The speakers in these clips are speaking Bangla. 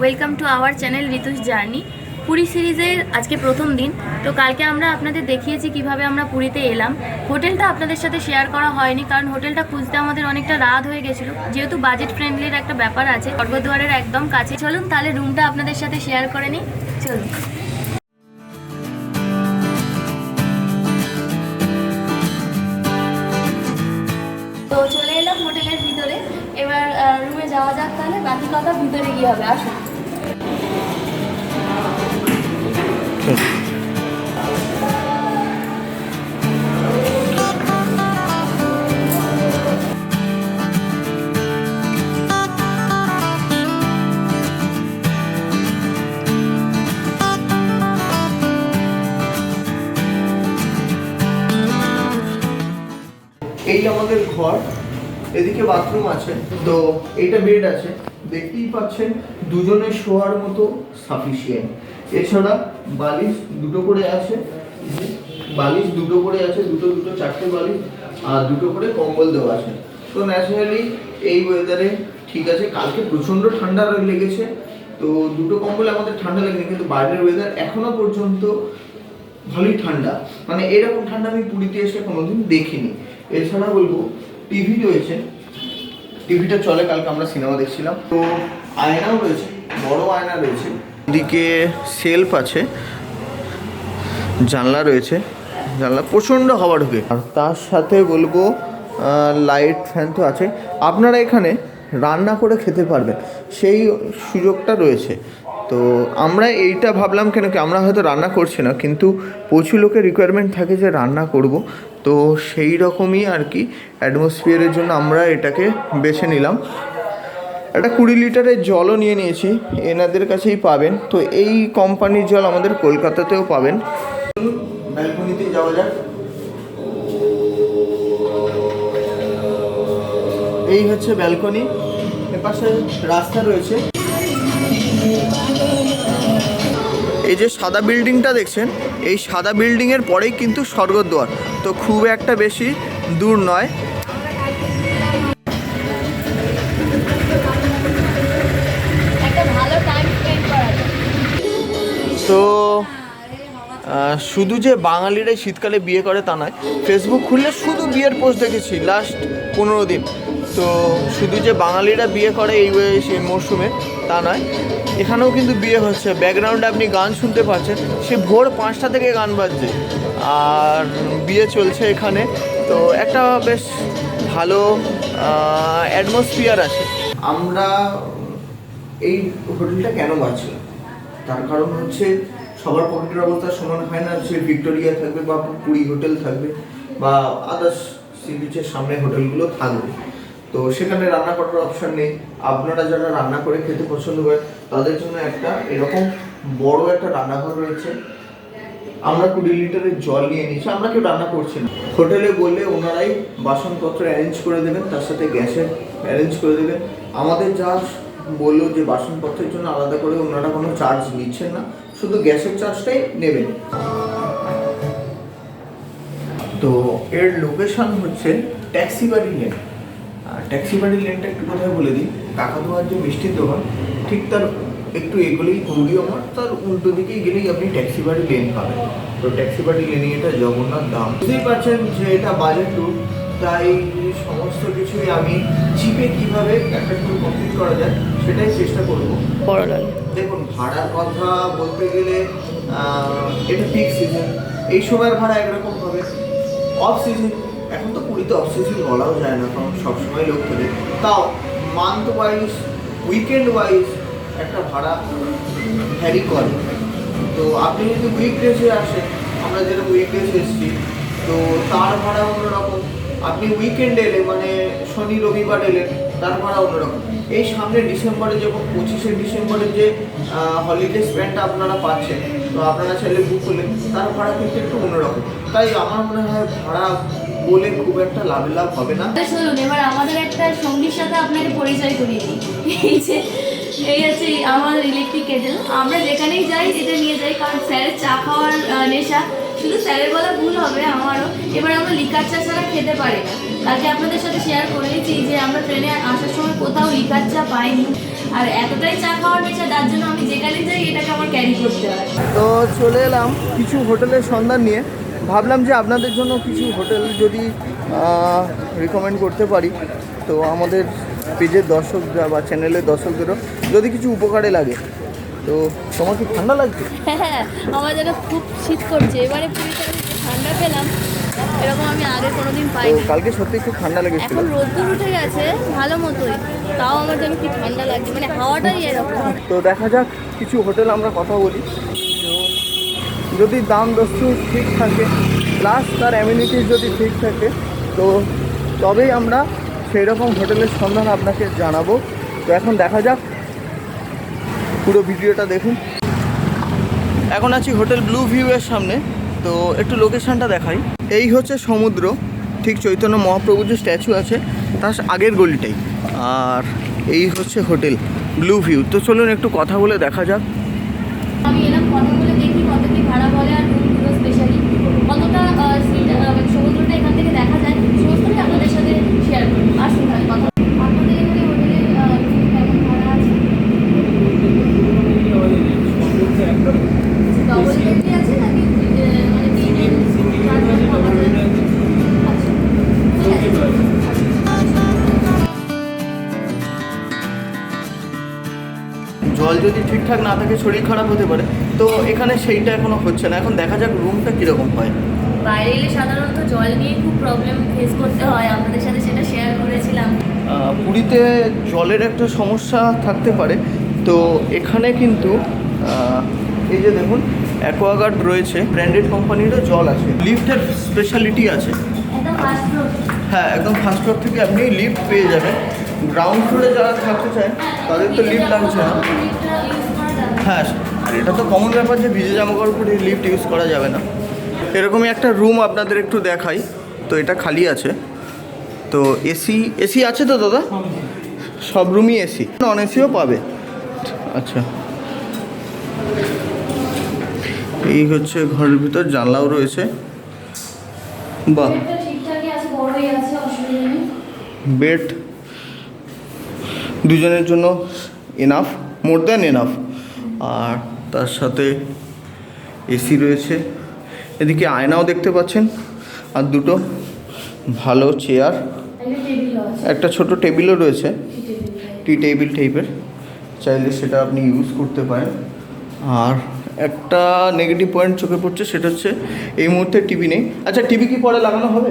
Welcome to our channel ঋতুস journey. Puri সিরিজের আজকে প্রথম দিন। তো কালকে আমরা আপনাদের দেখিয়েছি কিভাবে আমরা পুরীতে এলাম। হোটেলটা আপনাদের সাথে শেয়ার করা হয়নি, কারণ হোটেলটা খুঁজতে আমাদের অনেকটা রাত হয়ে গেছিলো, যেহেতু বাজেট ফ্রেন্ডলির একটা ব্যাপার আছে। স্বর্গদ্বারের একদম কাছে। চলুন তাহলে রুমটা আপনাদের সাথে শেয়ার করে নিই। চলুন। তো চলে এলাম হোটেলের ভিতরে। এবার রুমে যাওয়া যাক, তাহলে বাকি কথা ভিতরে গিয়ে হবে। আসুন। এই আমাদের ঘর, এদিকে বাথরুম আছে, তো এইটা বেড আছে, দেখতেই পাচ্ছেন দুজনে শোয়ার মতো সাফিসিয়েন্ট। এছাড়া বালিশ দুটো করে আছে, দুটো চারটে বালিশ আর দুটো করে কম্বল দেওয়া আছে। তো ন্যাচারালি এই ওয়েদারে ঠিক আছে। কালকে প্রচণ্ড ঠান্ডা লেগেছে, তো দুটো কম্বল আমাদের ঠান্ডা লাগেনি, কিন্তু বাইরের ওয়েদার এখনো পর্যন্ত ভালোই ঠান্ডা, মানে এরকম ঠান্ডা আমি পুরীতে এসে কোনোদিন দেখিনি। এছাড়া বলবো টিভি রয়েছে, টিভিটা চলে, কালকে আমরা সিনেমা দেখছিলাম। তো আয়নাও রয়েছে, বড় আয়না রয়েছে, দিকে সেলফ আছে, জানলা রয়েছে, জানলা প্রচণ্ড হাওয়া ঢোকে। আর তার সাথে বলবো লাইট ফ্যান তো আছে। আপনারা এখানে রান্না করে খেতে পারবেন, সেই সুযোগটা রয়েছে। তো আমরা এইটা ভাবলাম কেন কি, আমরা হয়তো রান্না করছি না, কিন্তু প্রচুর লোকের রিকোয়ারমেন্ট থাকে যে রান্না করব, তো সেই রকমই আর কি অ্যাটমসফিয়ারের জন্য আমরা এটাকে বেছে নিলাম। একটা 20 লিটারের জলও নিয়ে নিয়েছি, এনাদের কাছেই পাবেন। তো এই কোম্পানির জল আমাদের কলকাতাতেও পাবেন। ব্যালকনিতে যাওয়া যাক। এই হচ্ছে ব্যালকনি, এপাশে রাস্তা রয়েছে। এই যে সাদা বিল্ডিংটা দেখছেন, এই সাদা বিল্ডিংয়ের পরেই কিন্তু স্বর্গদ্বার, তো খুব একটা বেশি দূর নয়। তো শুধু যে বাঙালিরাই শীতকালে বিয়ে করে তা নয়, ফেসবুক খুললে শুধু বিয়ের পোস্ট দেখেছি লাস্ট 15 দিন। তো শুধু যে বাঙালিরা বিয়ে করে এই মরশুমে তা নয়, এখানেও কিন্তু বিয়ে হচ্ছে। ব্যাকগ্রাউন্ডে আপনি গান শুনতে পাচ্ছেন, সে ভোর 5টা থেকে গান বাজছে আর বিয়ে চলছে এখানে। তো একটা বেশ ভালো অ্যাটমসফিয়ার আছে। আমরা এই হোটেলটা কেন বাঁচলাম, তার কারণ হচ্ছে সবার পকেটের অবস্থা সমান হয় না। সে ভিক্টোরিয়া থাকবে বা পুরী হোটেল থাকবে বা আদার্স সি বিচের সামনে হোটেলগুলো থাকবে, তো সেখানে রান্না করার অপশান নেই। আপনারা যারা রান্না করে খেতে পছন্দ করেন তাদের জন্য একটা এরকম বড় একটা রান্নাঘর রয়েছে। আমরা 20 লিটারের জল নিয়ে নিয়েছি, আমরা কেউ রান্না করছি না। হোটেলে বললে ওনারাই বাসনপত্র অ্যারেঞ্জ করে দেবেন, তার সাথে গ্যাসের অ্যারেঞ্জ করে দেবেন। আমাদের যা বললো যে বাসনপত্রের জন্য আলাদা করে ওনারা কোনো চার্জ নিচ্ছেন না, শুধু গ্যাসের চার্জটাই নেবেন। তো এর লোকেশন হচ্ছে ট্যাক্সিবাড়ি লেন। ট্যাক্সিবাড়ি লেনটা একটু কোথায় বলে দিই, কাকাতুয়ার যে মিষ্টির দোকান ঠিক তার একটু এগুলোই গৌরীয় মাঠ, তার উল্টো দিকেই গেলেই আপনি ট্যাক্সিবাড়ি লেন পাবেন। তো ট্যাক্সিবাড়ি লেনে এটা জগন্নাথ ধাম। বুঝতেই পারছেন যে এটা বাজেট ট্যুর, তাই সমস্ত কিছুই আমি চিপে কীভাবে একটা ট্যুর কমপ্লিট করা যায় সেটাই চেষ্টা করবো। দেখুন, ভাড়ার কথা বলতে গেলে এটা পিক সিজন, এই সময়ের ভাড়া একরকম হবে। অফ সিজন, এখন তো পুরীতে অফ সিজন বলাও যায় না, কারণ সবসময় লোক থাকে। তাও মান্থ ওয়াইজ, উইকেন্ড ওয়াইজ একটা ভাড়া ভ্যারি করে। তো আপনি যদি উইকডেজে আসেন, আমরা যেটা উইকডেজে এসেছি, তো তার ভাড়া অন্যরকম। আপনি উইকেন্ডে এলে, মানে শনি রবিবার এলে, তার ভাড়া অন্যরকম। এই সামনে ডিসেম্বরে, যখন 25শে ডিসেম্বরে যে হলিডে স্প্যানটা আপনারা পাচ্ছেন, তো আপনারা চাইলে বুক করলেন, তার ভাড়া কিন্তু একটু অন্যরকম। তাই আমার মনে হয় ভাড়া বলে খুব একটা লাভ হবে না। শুনুন, এবার আমাদের একটা সঙ্গীর সাথে আপনাকে পরিচয় করিয়ে দিই। এই আছে আমাদের ইলেকট্রিক কেটেল। আমরা যেখানেই যাই এটা নিয়ে যাই, কারণ স্যারের চা খাওয়ার নেশা। শুধু স্যারের বলা ভুল হবে, আমারও এবার আমরা লিকার চা ছাড়া খেতে পারি না। কালকে আপনাদের সাথে শেয়ার করেছি যে আমরা ট্রেনে আসার সময় কোথাও লিকার চা পাইনি, আর এতটাই চা খাওয়ার নেশা, তার জন্য আমি যেখানে যাই এটাকে আমার ক্যারি করতে হয়। তো চলে এলাম কিছু হোটেলের সন্ধান নিয়ে, ভাবলাম যে আপনাদের জন্য কিছু হোটেল যদি রিকমেন্ড করতে পারি, তো আমাদের পেজের দর্শকরা বা চ্যানেলের দর্শকদেরও যদি কিছু উপকারে লাগে। তো তোমার কি ঠান্ডা লাগছে? হ্যাঁ, আমার যেন খুব শীত করছে। এবারে পুরীতে আমি যে ঠান্ডা পেলাম এরকম আমি আগে কোনোদিন তো পাইনি। কালকে সত্যি খুব ঠান্ডা লেগেছিল। এখন রোদ্দুর উঠে গেছে ভালো মতোই, তাও আমার যেন কি ঠান্ডা লাগছে, মানে হাওয়াটাই এরকম। তো দেখা যাক কিছু হোটেল আমরা কথা বলি, তো যদি দাম দস্তু ঠিক থাকে প্লাস তার অ্যামিনিটিস যদি ঠিক থাকে, তো তবেই আমরা সেই রকম হোটেলের সন্ধান আপনাকে জানাবো। তো এখন দেখা যাক, পুরো ভিডিওটা দেখুন। এখন আছি হোটেল ব্লু ভিউ এর সামনে, তো একটু লোকেশনটা দেখাই। এই হচ্ছে সমুদ্র, ঠিক চৈতন্য মহাপ্রভুর যে স্ট্যাচু আছে তার আগের গলিটাই, আর এই হচ্ছে হোটেল ব্লু ভিউ। তো চলুন একটু কথা বলে দেখা যাক। আমি এরকম কথা বলে দেখি কত কি ভাড়া বলে, আর রুমগুলো স্পেশালি কতটা সমুদ্রটা এখান থেকে দেখা যায়, সমস্তটাই আপনাদের সাথে শেয়ার করি। আসুন তাহলে কথা আপনাদের এখানে হোটেলের কেমন ভাড়া আছে? ডবল বেডই আছে নাকি মানে তিনজন চারজন পাওয়া যায়? আচ্ছা, ঠিক আছে, চলুন। জল যদি ঠিকঠাক না থাকে শরীর খারাপ হতে পারে, তো এখানে সেইটা এখনো হচ্ছে না। এখন দেখা যাক রুমটা কীরকম হয়। বাইরে এলে সাধারণত জল নিয়ে খুব প্রবলেম ফেস করতে হয়, আপনাদের সাথে সেটা শেয়ার করেছিলাম। পুরীতে জলের একটা সমস্যা থাকতে পারে, তো এখানে কিন্তু এই যে দেখুন অ্যাকোয়াগার্ড রয়েছে, ব্র্যান্ডেড কোম্পানিরও জল আছে, লিফটের স্পেশালিটি আছে। একদম ফার্স্ট ফ্লোর। হ্যাঁ, একদম ফার্স্ট ফ্লোর থেকে আপনি লিফট পেয়ে যাবেন। গ্রাউন্ড ফ্লোরে যারা থাকতে চায় তাদের তো লিফট লাগছে না। হ্যাঁ, আর এটা তো কমন ব্যাপার যে ভিজে জামা কাপড় পরে লিফট ইউজ করা যাবে না। এরকমই একটা রুম আপনাদের একটু দেখাই। তো এটা খালি আছে, তো এসি আছে তো দাদা? সব রুমই এসি, নন এসিও পাবে। আচ্ছা, এই হচ্ছে ঘরের ভিতর, জানলাও রয়েছে। বাহ, ঠিকঠাকই আছে, বড়ই আছে, অসুবিধা নেই। বেড দুজনের জন্য এনাফ, মোর দ্যান এনাফ। আর তার সাথে এসি রয়েছে, এদিকে আয়নাও দেখতে পাচ্ছেন, আর দুটো ভালো চেয়ার, একটা ছোট টেবিলও রয়েছে, টি টেবিল টাইপের, চাইলে সেটা আপনি ইউজ করতে পারেন। আর একটা নেগেটিভ পয়েন্ট চোখে পড়ছে, সেটা হচ্ছে এই মুহূর্তে টিভি নেই। আচ্ছা, টিভি কি পরে লাগানো হবে?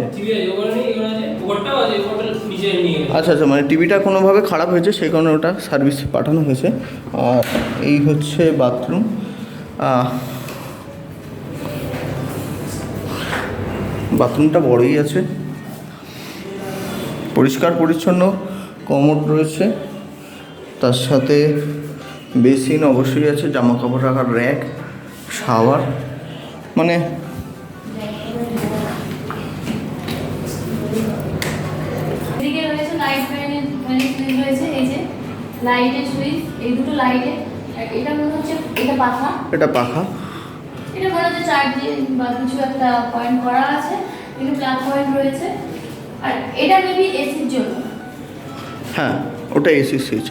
আচ্ছা আচ্ছা, মানে টিভিটা কোনোভাবে খারাপ হয়েছে, সেই কারণে ওটা সার্ভিস পাঠানো হয়েছে। আর এই হচ্ছে বাথরুম, বাথরুমটা বড়ই আছে, পরিষ্কার পরিচ্ছন্ন, কমোড রয়েছে, তার সাথে বেসিন অবশ্যই আছে, জামা কাপড় রাখার র্যাক, শাওয়ার, মানে এদিকে রয়েছে লাইট ফ্যানের সুইচ রয়েছে, এই যে লাইটের সুইচ, এই দুটো লাইটে। এটা মনে হচ্ছে এটা পাখা, এটা পাখা, এটা মনে হচ্ছে চার্জিং বা কিছু একটা পয়েন্ট করা আছে, কিন্তু প্লাগ পয়েন্ট রয়েছে। আর এটা মেবি এসির জন্য। হ্যাঁ, ওটা এসি সুইচ।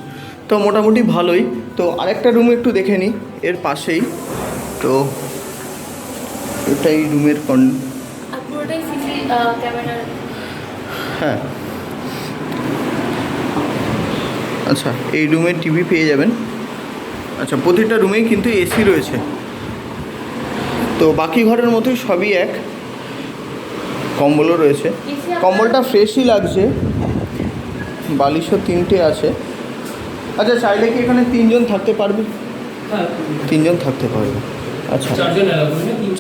তো মোটামুটি ভালোই। তো আরেকটা রুম একটু দেখে নিই এর পাশেই। তো এটাই রুমের আর পুরোটাই সিসি ক্যামেরার। হ্যাঁ, আচ্ছা, এই রুমে টিভি পেয়ে যাবেন। আচ্ছা, প্রতিটা রুমেই কিন্তু এসি রয়েছে। তো বাকি ঘরের মতোই সবই এক, কম্বলও রয়েছে, কম্বলটা ফ্রেশই লাগছে, বালিশও 3টে আছে। আচ্ছা, চাইলে কি এখানে 3জন থাকতে পারবে? 3জন থাকতে পারবে। আচ্ছা,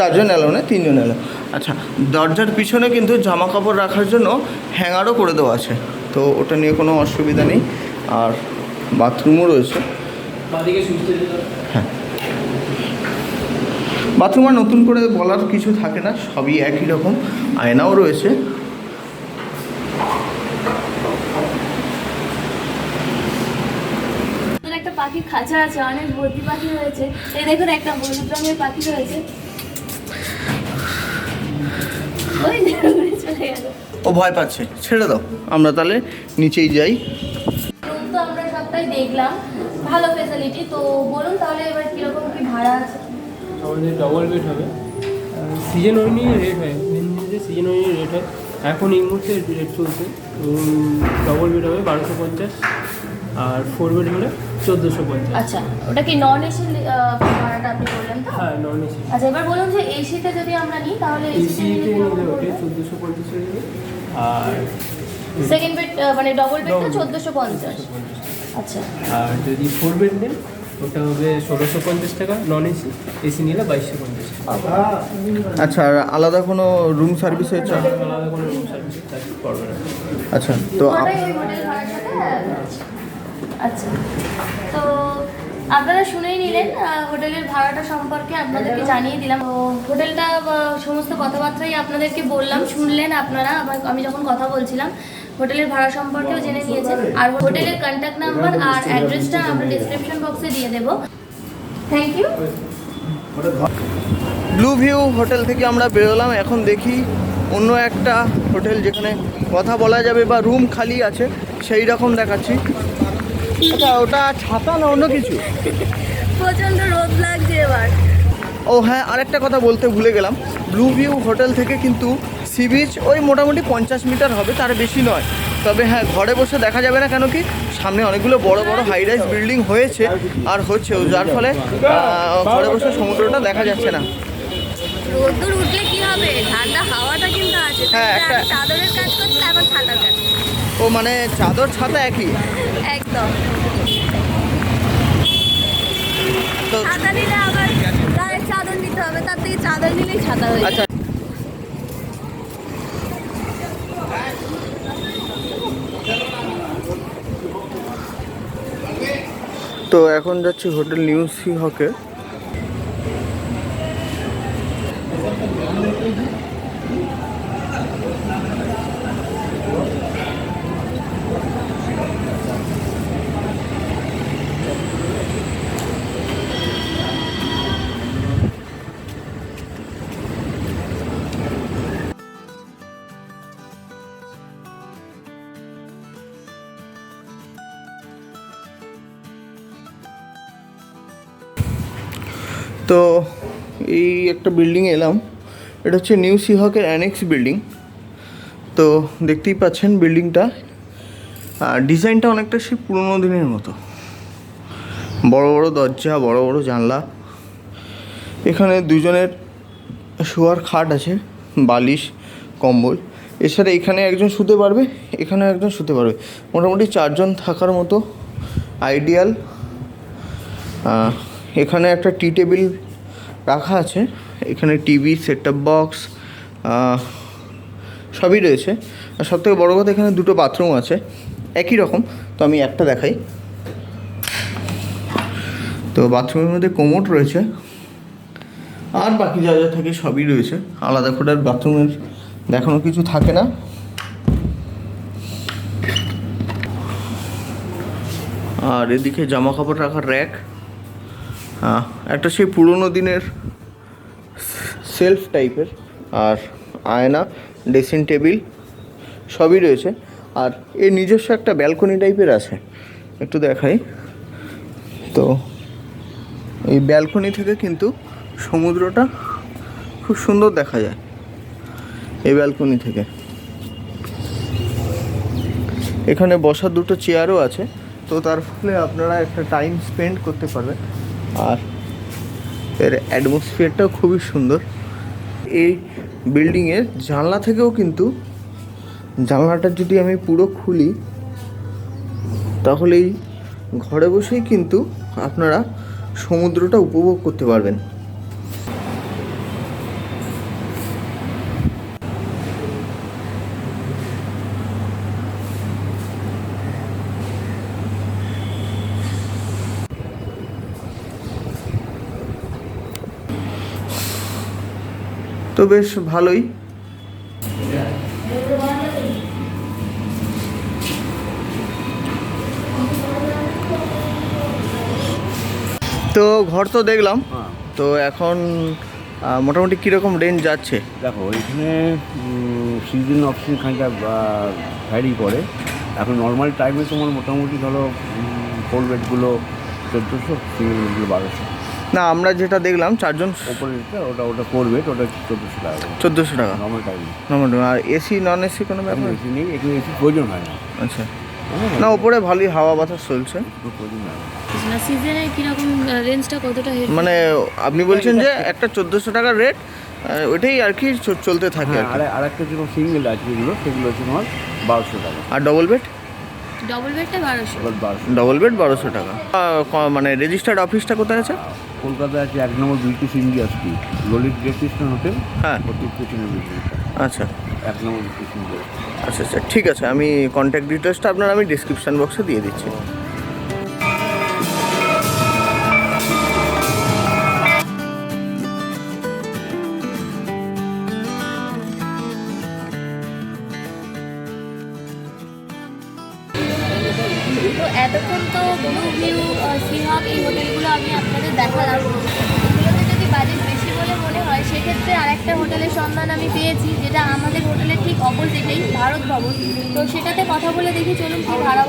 4জন এলো না, 3জন এলো। আচ্ছা, দরজার পিছনে কিন্তু জামা কাপড় রাখার জন্য হ্যাঙ্গারও করে দেওয়া আছে, তো ওটা নিয়ে কোনো অসুবিধা নেই। আর বাথরুমও রয়েছে। হ্যাঁ, বাথরুম আর নতুন করে বলার কিছু থাকে না, সবই একই রকম। আয়নাও রয়েছে। একটা পাখির খাঁচা আছে, অনেক ভর্তি পাখি রয়েছে। এই দেখুন একটা হলুদ রঙের পাখি রয়েছে, ওই ও ভয় পাচ্ছে, ছেড়ে দাও, আমরা তাহলে নিচেই যাই। রুম তো আমরা সবটাই দেখলাম, ভালো ফেসিলিটি। তো বলুন তাহলে এবার কীরকম কি ভাড়া আছে? আমাদের ডবল বেড হবে, সিজন অনুযায়ী রেট হয়, মেন জিনিসের সিজন অনুযায়ী রেট হয়। এখন এই মুহূর্তে রেট চলছে, ডবল বেড হবে 1250, আর 4 বেড হলে 1450। আচ্ছা, ওটা কি নন এসি ভাড়াটা আপনি বললেন তো? হ্যাঁ, নন এসি। আচ্ছা, এবার বলুন যে এসিতে যদি আমরা নিই তাহলে এসিতে নিলে ওটা 1450 হয়ে যাবে, আর সেকেন্ড বেড মানে ডবল বেডটা 1450। আচ্ছা, আর যদি 4 বেড নেন ওটা হবে 1650 টাকা নন এসি, এসি নিলে 2250 টাকা। আচ্ছা, আর আলাদা কোনো রুম সার্ভিসের চার্জ? আলাদা কোনো রুম সার্ভিস চার্জ পড়বে না। আচ্ছা, তো ওটাই ওই হোটেল ভাড়ার সাথে আছে। আচ্ছা, তো আপনারা শুনেই নিলেন হোটেলের ভাড়াটা সম্পর্কে আপনাদেরকে জানিয়ে দিলাম। তো হোটেলটা সমস্ত কথাবার্তাই আপনাদেরকে বললাম, শুনলেন আপনারা। আমি যখন কথা বলছিলাম হোটেলের ভাড়া সম্পর্কেও জেনে নিয়েছেন। আর হোটেলের কন্ট্যাক্ট নাম্বার আর অ্যাড্রেসটা আমরা ডিসক্রিপশন বক্সে দিয়ে দেবো। Thank you. Blue view hotel থেকে আমরা বেরোলাম, এখন দেখি অন্য একটা হোটেল যেখানে কথা বলা যাবে বা রুম খালি আছে সেই রকম দেখাচ্ছি। আচ্ছা, ওটা ছাতা না অন্য কিছু? প্রচণ্ড রোদ লাগছে এবার। ও হ্যাঁ, আরেকটা কথা বলতে ভুলে গেলাম, ব্লু ভিউ হোটেল থেকে কিন্তু সি বিচ ওই মোটামুটি 50 মিটার হবে, তার বেশি নয়। তবে হ্যাঁ, ঘরে বসে দেখা যাবে না, কেন কি সামনে অনেকগুলো বড় বড় হাই রাইজ বিল্ডিং হয়েছে আর হচ্ছেও, যার ফলে ঘরে বসে সমুদ্রটা দেখা যাচ্ছে না। রোদ্দুর উঠলে কি হবে, ঠান্ডা হাওয়াটা কিন্তু আছে। হ্যাঁ, একটা চাদরের কাজ করছে, এখন ছাতার কাজ। ও মানে চাদর ছাতা একই একদম। তো। ছাতা নিলে আবার গায়ে চাদর নিতে হবে, তার থেকে চাদর নিলেই ছাতা হয়ে যায়। আচ্ছা, তো এখন যাচ্ছি হোটেল নিউ সি হকে। তো এই একটা বিল্ডিং এলাম, এটা হচ্ছে নিউ সি হকের অ্যানেক্স বিল্ডিং। তো দেখতেই পাচ্ছেন বিল্ডিংটা, ডিজাইনটা অনেকটা সেই পুরোনো দিনের মতো, বড় বড় দরজা, বড় বড় জানলা। এখানে দুজনের শোয়ার খাট আছে, বালিশ, কম্বল। এছাড়া এখানে একজন শুতে পারবে, এখানে একজন শুতে পারবে, মোটামুটি 4 জন থাকার মতো আইডিয়াল। এখানে একটা টি টেবিল রাখা আছে, এখানে টিভি, সেট টপ বক্স সবই রয়েছে। আর সবথেকে বড়ো কথা, এখানে 2টো বাথরুম আছে একই রকম। তো আমি একটা দেখাই। তো বাথরুমের মধ্যে কোমোড রয়েছে, আর বাকি যা যা থাকে সবই রয়েছে, আলাদা করে আর বাথরুমের দেখানো কিছু থাকে না। আর এদিকে জামা কাপড় রাখার র্যাক, একটা সেই পুরোনো দিনের সেলফ টাইপের, আর আয়না, ড্রেসিং টেবিল সবই রয়েছে। আর এর নিজস্ব একটা ব্যালকনি টাইপের আছে, একটু দেখাই। তো এই ব্যালকনি থেকে কিন্তু সমুদ্রটা খুব সুন্দর দেখা যায় এই ব্যালকনি থেকে। এখানে বসার 2টো চেয়ারও আছে, তো তার ফলে আপনারা একটা টাইম স্পেন্ড করতে পারবেন। আর এর অ্যাটমসফিয়ারটাও খুবই সুন্দর। এই বিল্ডিংয়ের জানলা থেকেও কিন্তু, জানলাটা যদি আমি পুরো খুলি তাহলেই ঘরে বসেই কিন্তু আপনারা সমুদ্রটা উপভোগ করতে পারবেন। তো বেশ ভালোই। তো ঘর তো দেখলাম, তো এখন মোটামুটি কীরকম রেঞ্জ যাচ্ছে? দেখো এখানে সিজন অপশন খানিকটা ভ্যারি করে। এখন নর্মাল টাইমে তোমার মোটামুটি ধরো 4 বেডগুলো 1400, সিঙ্গেল বেডগুলো 1200। না, আমরা যেটা দেখলাম 4 জন ওপরেরটা ওটা 4 বেড, ওটা 1400 টাকা। 1400 টাকা নর্মাল টাইমে। নর্মাল। আর এসি নন এসি কোনো ব্যাপার? এসি নেই, এখানে এসি প্রয়োজন হয় না। আচ্ছা, না ওপরে ভালোই হাওয়া বাতাস চলছে। একটু প্রয়োজন হয় না। সিজনে কিরকম রেঞ্জটা কতটা মানে আপনি বলছেন যে একটা 1400 টাকার রেট, ওইটাই আর কি চলতে থাকে আর হ্যাঁ, কি। আর একটা যেগুলো সিঙ্গেল আছে যেগুলো, সেগুলো হচ্ছে তোমার 1200 টাকা। আর ডবল বেড? ডবল বেডটা 1200। এবার 1200। ডবল বেড 1200 টাকা। মানে রেজিস্টার্ড অফিসটা কোথায় আছে? কলকাতায় আছে 1 নম্বর British India Street, Lalit great hotel. হ্যাঁ, ঠিক পেছনে বিল্ডিংটা, আচ্ছা 1 নম্বর ব্রিটিশ ইন্ডিয়া। আচ্ছা আচ্ছা, ঠিক আছে। আমি কন্ট্যাক্ট ডিটেলসটা আপনার আমি ডিসক্রিপশান বক্সে দিয়ে দিচ্ছি। তো এতক্ষণ তো ব্লু ভিউ, সিহক এই হোটেলগুলো আমি আপনাদের দেখালাম। এগুলোতে যদি বাজেট বেশি বলে মনে হয় সেক্ষেত্রে আরেকটা হোটেলের সন্ধান আমি পেয়েছি, যেটা আমাদের হোটেলের ঠিক অপোজিটেই, ভারত ভবন। তো সেটাতে কথা বলে দেখি, চলুন কি ভাড়া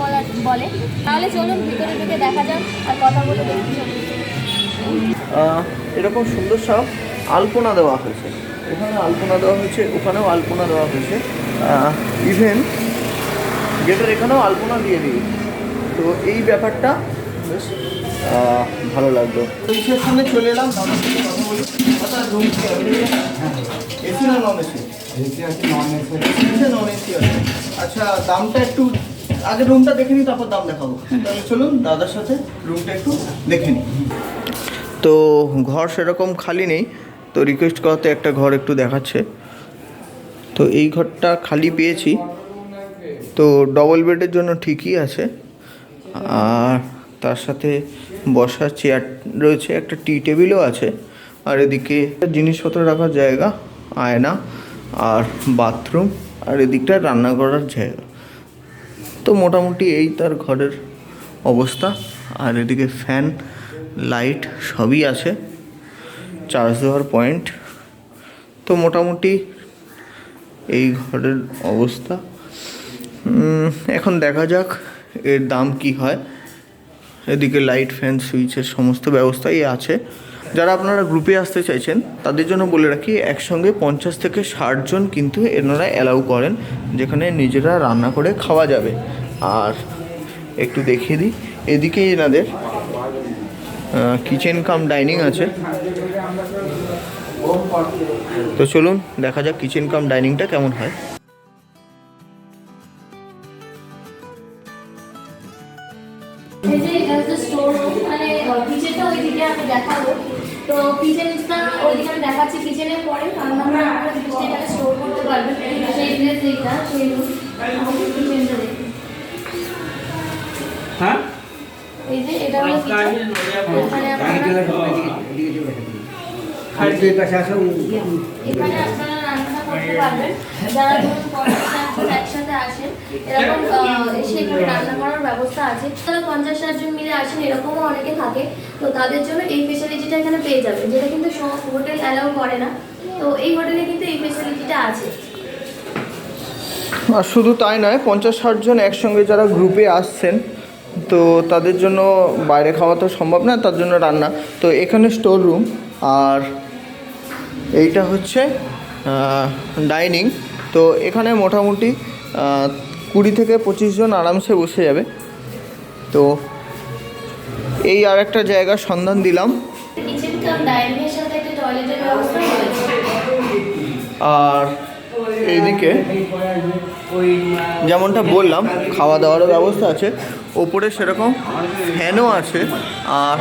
বলে। তাহলে চলুন ভিতরে ঢুকে দেখা যাক আর কথা বলে দেখি। এরকম সুন্দর সব আলপনা দেওয়া হয়েছে, এখানে আলপনা দেওয়া হয়েছে, ওখানেও আলপনা দেওয়া হয়েছে, ইভেন গেটের এখানেও আলপনা দিয়ে দিয়েছে। তো এই ব্যাপারটা বেশ ভালো লাগলো। অফিসের সামনে চলে এলাম, দাদার সাথে কথা বলি। দাদা, রুম এসি না নন এসি? এসি আছে, non AC AC non AC আছে। আচ্ছা, দামটা একটু আগে রুমটা দেখে নিই, তারপর দাম দেখাবো। তাহলে চলুন দাদার সাথে রুমটা একটু দেখে নিই। তো ঘর সেরকম খালি নেই, তো রিকোয়েস্ট করাতে একটা ঘর একটু দেখাচ্ছে। তো এই ঘরটা খালি পেয়েছি, তো ডবল বেডের জন্য ঠিকই আছে। আর তার সাথে বসার চেয়ার রয়েছে, একটা টি টেবিলও আছে, আর এদিকে জিনিসপত্র রাখার জায়গা, আয়না আর বাথরুম, আর এদিকটা রান্না করার জায়গা। তো মোটামুটি এই তার ঘরের অবস্থা। আর এদিকে ফ্যান, লাইট সবই আছে, চার্জ দেওয়ার পয়েন্ট। তো মোটামুটি এই ঘরের অবস্থা। এখন দেখা যাক এর দাম কি হয়। এদিকে লাইট, ফ্যান, সুইচের সমস্ত ব্যবস্থাই আছে। যারা আপনারা গ্রুপে আসতে চাইছেন তাদের জন্য বলে রাখি, একসঙ্গে 50 থেকে 60 জন কিন্তু এনারা অ্যালাউ করেন, যেখানে নিজেরা রান্না করে খাওয়া যাবে। আর একটু দেখিয়ে দিই, এদিকে এনাদের কিচেন কাম ডাইনিং আছে। তো চলুন দেখা যাক কিচেন কাম ডাইনিংটা কেমন হয়। এই যে এটা হচ্ছে স্টোর রুম, মানে কিচেনটা ওইদিকে আমি দেখাবো। তো কিচেনটা ওইদিকে আমি দেখাচ্ছি, কিচেনের পরে রান্নাঘর আপনারা জিনিসটা এখানে স্টোর করতে পারবেন। সেই ড্রেস এইটা, সেই রুম, কিচেনটা দেখুন। হ্যাঁ, এই যে এটা হলো কিচেন, এখানে আপনারা এখানে আপনারা রান্না করতে পারবেন। যারা ধরুন 50-60 জন একসাথে আসেন, এরকম এসে এখানে রান্না করার ব্যবস্থা আছে। যারা 50-60 জন মিলে আসেন, এরকমও অনেকে থাকে, তো তাদের জন্য এই ফেসিলিটিটা এখানে পেয়ে যাবেন, যেটা কিন্তু সব হোটেল অ্যালাউ করে না। তো এই হোটেলে কিন্তু এই ফেসিলিটিটা আছে। আর শুধু তাই নয়, 50-60 জন একসঙ্গে যারা গ্রুপে আসছেন, তো তাদের জন্য বাইরে খাওয়া তো সম্ভব না, তার জন্য রান্না। তো এখানে স্টোর রুম, আর এইটা হচ্ছে ডাইনিং। তো এখানে মোটামুটি 20 থেকে 25 জন আরামসে বসে যাবে। তো এই আর একটা জায়গার সন্ধান দিলাম। কিচেন কাম ডাইনিং এর সাথে একটা টয়লেটের ব্যবস্থা রয়েছে। আর এইদিকে যেমনটা বললাম, খাওয়া দাওয়ারও ব্যবস্থা আছে, ওপরে সেরকম ফ্যানও আছে, আর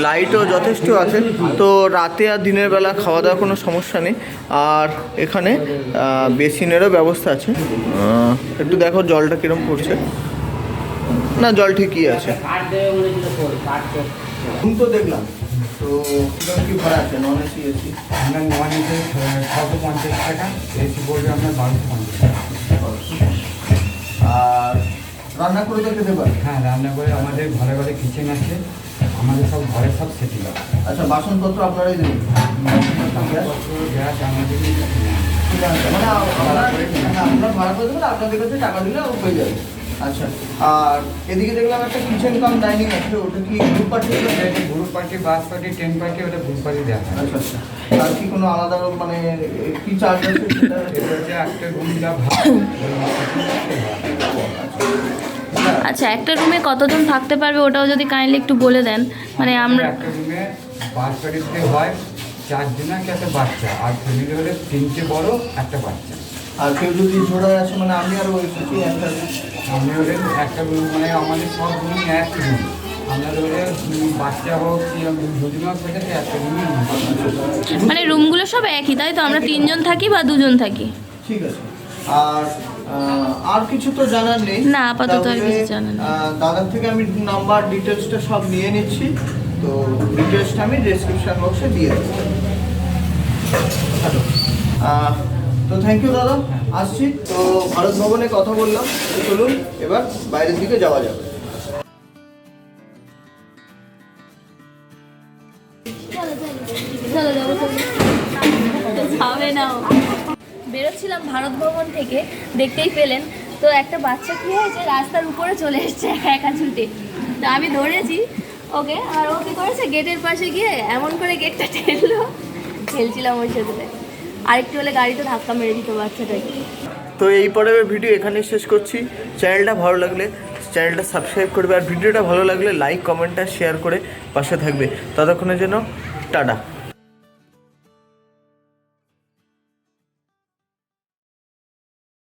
লাইটও যথেষ্ট আছে। তো রাতে আর দিনের বেলা খাওয়া দাওয়ার কোনো সমস্যা নেই। আর এখানে বেসিনেরও ব্যবস্থা আছে। একটু দেখো জলটা কীরকম পড়ছে। না, জল ঠিকই আছে। ঘুম তো দেখলাম। তো কীরকম কী ভাড়া আছে? Non AC, AC? আপনার নন এসি 650 টাকা, এসি পড়বে আপনার 1250 টাকা। আর রান্না করে তো খেতে পারে? হ্যাঁ, রান্না করে আমাদের ঘরে ঘরে কিচেন আছে, আমাদের সব ঘরে সব সেটিং আছে। আচ্ছা, বাসনপত্র আপনারাই দেবেন? গ্যাস? গ্যাস আমাদের মানে আপনারা ভাড়া করে দেবেন, আপনাদের কাছে টাকা দিলে হয়ে যাবে। আচ্ছা, আর এদিকে দেখলাম একটা কিচেন কাম ডাইনিং আছে, ওটা কি গ্রুপ পার্টি? গ্রুপ পার্টি, বাস পার্টি, টেন পার্টি, ওটা গ্রুপ পার্টি দেওয়া হয়। আচ্ছা আচ্ছা, আর কি কোনো আলাদা মানে কি চার্জ আছে সেটা? এটা হচ্ছে একটা রুম যা ভাড়া। আচ্ছা, একটা রুমে কতজন থাকতে পারবে ওটাও যদি কাইন্ডলি একটু বলে দেন। মানে আমরা একটা রুমে বাস পার্টিতে হয় 4 জনা কি একটা বাচ্চা, আর ফ্যামিলি হলে 3টে বড় একটা বাচ্চা। আর কেউ যদি ঝোড়ায় আসে, মানে আমি আরও এসেছি আমি হলে একটা রুম, মানে আমাদের সব রুমই এক রুম। আমাদের হলে বাচ্চা হোক কি দুজন হোক সেটাকে একটা রুমই। মানে রুমগুলো সব একই, তাই তো? আমরা 3 জন থাকি বা 2 জন থাকি। ঠিক আছে। আর কিছু তো জানার নেই? না, আপাতত আর কিছু জানার নেই। দাদার থেকে আমি নাম্বার ডিটেলসটা সব নিয়ে নিচ্ছি, তো ডিটেলসটা আমি ডেসক্রিপশন বক্সে দিয়ে দেবো। হ্যালো, তো থ্যাংক ইউ দাদা, আসছি। তো ভারত ভবনে কথা বললাম, তো চলুন এবার বাইরের দিকে যাওয়া যাবে। বেরোচ্ছিলাম ভারত ভবন থেকে, দেখতেই পেলেন তো একটা বাচ্চা কি হয়েছে, রাস্তার উপরে চলে এসছে একা একা ছুটে। তো আমি ধরেছি ওকে, আর ও কি করেছে, গেটের পাশে গিয়ে এমন করে গেটটা ঠেলছিলাম ওর সাথে। আরেকটু হলে গাড়িতে ধাক্কা মেরে দিত বাচ্চাটাকে। তো এই পর্বের ভিডিও এখানেই শেষ করছি। চ্যানেলটা ভালো লাগলে চ্যানেলটা সাবস্ক্রাইব করবে, আর ভিডিওটা ভালো লাগলে লাইক, কমেন্ট আর শেয়ার করে পাশে থাকবে। ততক্ষণের জন্য টাটা।